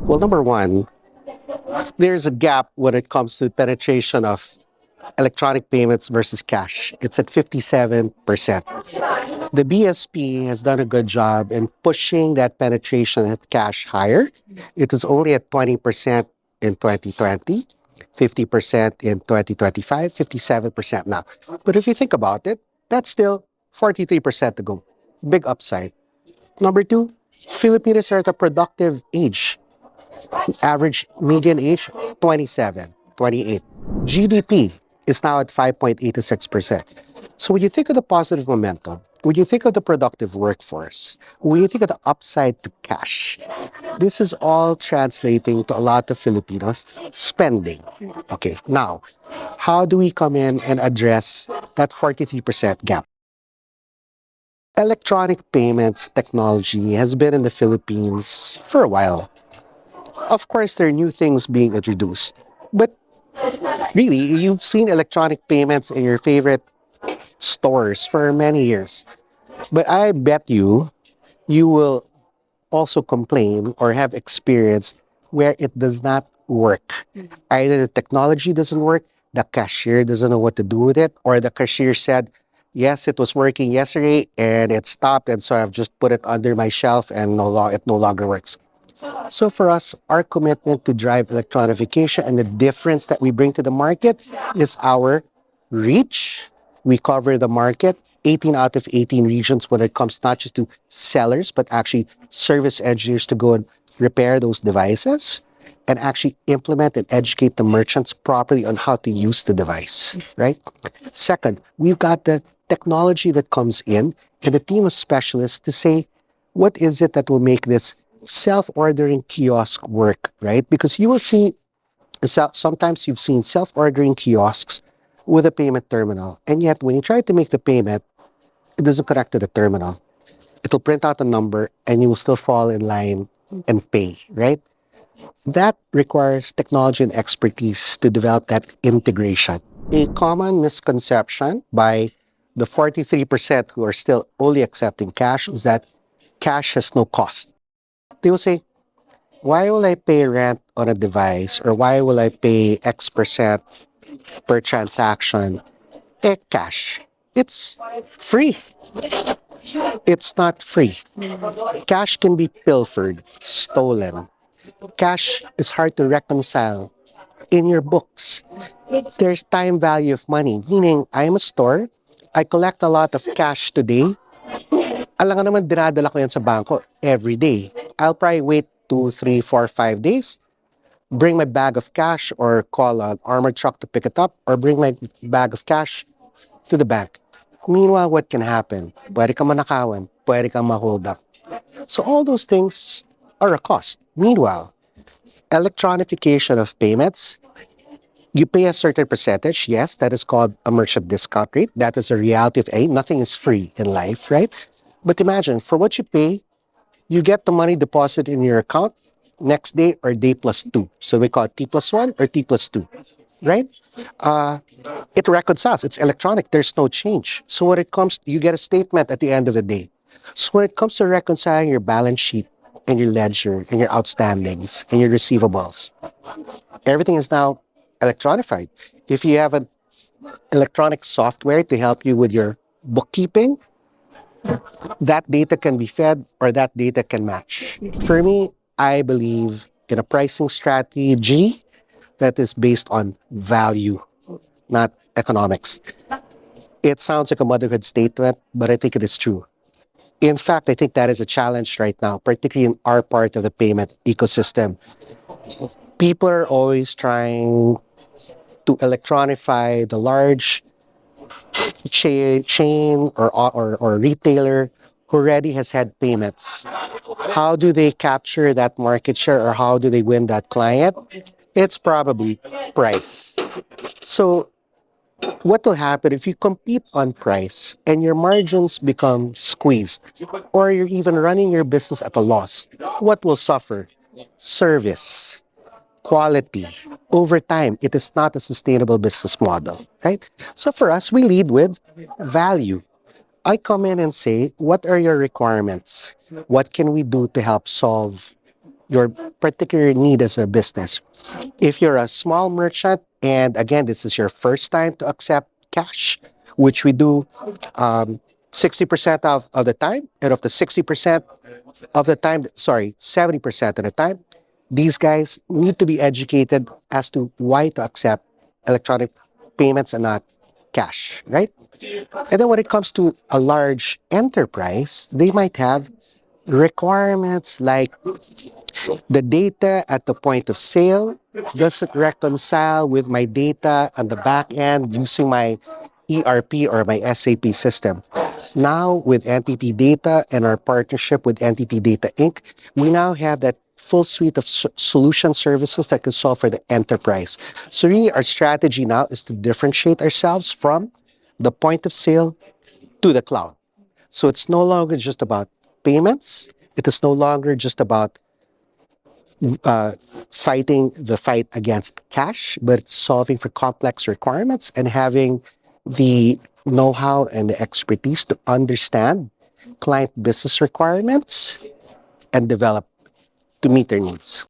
Well, number one, there's a gap when it comes to penetration of electronic payments versus cash. It's at 57%. The BSP has done a good job in pushing that penetration of cash higher. It is only at 20% in 2020, 50% in 2025, 57% now. But if you think about it, that's still 43% to go. Big upside. Number two, Filipinos are at a productive age. Average median age, 27, 28. GDP is now at 5.86%. So when you think of the positive momentum, when you think of the productive workforce, when you think of the upside to cash, this is all translating to a lot of Filipinos spending. Okay, now, how do we come in and address that 43% gap? Electronic payments technology has been in the Philippines for a while. Of course, there are new things being introduced, but really, you've seen electronic payments in your favorite stores for many years. But I bet you will also complain or have experienced where it does not work. Either the technology doesn't work, the cashier doesn't know what to do with it, or the cashier said, yes, it was working yesterday and it stopped, and so I've just put it under my shelf and it no longer works. So for us, our commitment to drive electronification and the difference that we bring to the market is our reach. We cover the market, 18 out of 18 regions when it comes not just to sellers, but actually service engineers to go and repair those devices and actually implement and educate the merchants properly on how to use the device, right? Second, we've got the technology that comes in and a team of specialists to say, what is it that will make this self-ordering kiosk work, right? Because you will see, sometimes you've seen self-ordering kiosks with a payment terminal. And yet, when you try to make the payment, it doesn't connect to the terminal. It'll print out a number and you will still fall in line and pay, right? That requires technology and expertise to develop that integration. A common misconception by the 43% who are still only accepting cash is that cash has no cost. They will say, why will I pay rent on a device or why will I pay X% per transaction? Cash. It's free. It's not free. Cash can be pilfered, stolen. Cash is hard to reconcile in your books. There's time value of money, meaning I'm a store, I collect a lot of cash today. Alam nga naman, dinadala ko yan sa bangko every day. I'll probably wait 2, 3, 4, 5 days, bring my bag of cash or call an armored truck to pick it up or bring my bag of cash to the bank. Meanwhile, what can happen? Pwede kang manakawan, pwede kang ma-hold up. So all those things are a cost. Meanwhile, electronification of payments, you pay a certain percentage. Yes, that is called a merchant discount rate. That is a reality of nothing is free in life, right? But imagine, for what you pay, you get the money deposited in your account next day or day plus 2. So we call it T plus 1 or T plus 2, right? It reconciles. It's electronic. There's no change. So when it comes, you get a statement at the end of the day. So when it comes to reconciling your balance sheet and your ledger and your outstandings and your receivables, everything is now electronified. If you have an electronic software to help you with your bookkeeping, that data can be fed or that data can match. For me, I believe in a pricing strategy that is based on value, not economics. It sounds like a motherhood statement, but I think it is true. In fact, I think that is a challenge right now, particularly in our part of the payment ecosystem. People are always trying to electronify the large chain or retailer who already has had payments. How do they capture that market share or how do they win that client? It's probably price. So what will happen if you compete on price and your margins become squeezed or you're even running your business at a loss? What will suffer? Service, quality. Over time, it is not a sustainable business model, right? So for us, we lead with value. I come in and say, what are your requirements? What can we do to help solve your particular need as a business. If you're a small merchant, and again, this is your first time to accept cash, which we do 60% of the time, and of the 60% of the time, sorry, 70% of the time, these guys need to be educated as to why to accept electronic payments and not cash, right? And then when it comes to a large enterprise, they might have requirements like the data at the point of sale doesn't reconcile with my data on the back end using my ERP or my SAP system. Now, with Entity Data and our partnership with Entity Data Inc., we now have that full suite of solution services that can solve for the enterprise. So, really, our strategy now is to differentiate ourselves from the point of sale to the cloud. So, it's no longer just about payments, it is no longer just about uh, fighting the fight against cash, but it's solving for complex requirements and having the know how and the expertise to understand client business requirements and develop to meet their needs.